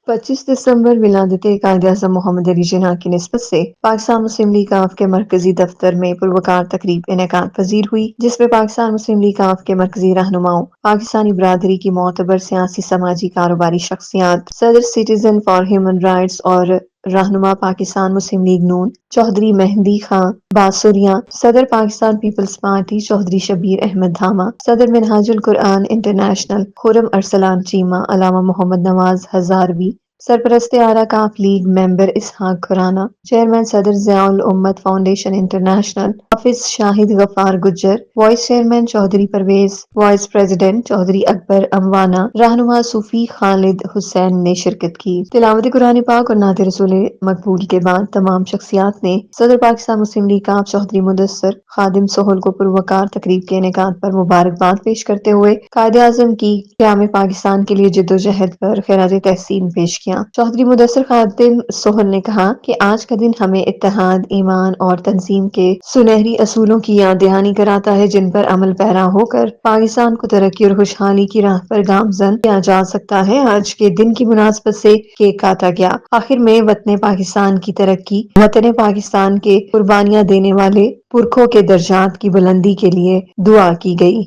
25 دسمبر ولادت قائد-اعظم محمد علی جناح کی نسبت سے پاکستان مسلم لیگ ء کے مرکزی دفتر میں پروقار تقریب انعقاد پذیر ہوئی، جس میں پاکستان مسلم لیگ ء کے مرکزی رہنماؤں، پاکستانی برادری کی معتبر سیاسی، سماجی، کاروباری شخصیات، صدر سٹیزن فار ہیومن رائٹس اور رہنما پاکستان مسلم لیگ نون چوہدری مہدی خان باسریاں، صدر پاکستان پیپلز پارٹی چوہدری شبیر احمد دھاما، صدر منہاج القرآن انٹرنیشنل خرم ارسلان چیمہ، علامہ محمد نواز ہزاروی، سرپرست اعلیٰ ق ممبر اسحاق کھرانہ، چیئرمین صدر ضیاء الامت foundation international Hafiz Shahid Ghaffar Gujjar, vice chairman Chaudhry Pervez, vice president Chaudhry Akbar Amwana, رہنما صوفی خالد حسین نے شرکت کی۔ تلاوت قرآن پاک اور نعت رسول مقبول کے بعد تمام شخصیات نے صدر پاکستان مسلم لیگ ء چوہدری مدثر خادم سہل کو پروقار تقریب کے انعقاد پر مبارکباد پیش کرتے ہوئے قائد اعظم کی قیام پاکستان کے لیے جدوجہد پر خراج تحسین پیش کیا۔ چوہدری مدثر خادم سہل نے کہا کہ آج کا دن ہمیں اتحاد، ایمان اور تنظیم کے سنہری اصولوں کی یاد دہانی کراتا ہے، جن پر عمل پیرا ہو کر پاکستان کو ترقی اور خوشحالی کی راہ پر گامزن کیا جا سکتا ہے۔ آج کے دن کی مناسبت سے کیک کاٹا گیا۔ آخر میں وطن پاکستان کی ترقی، وطن پاکستان کے قربانیاں دینے والے پرکھوں کے درجات کی بلندی کے لیے دعا کی گئی۔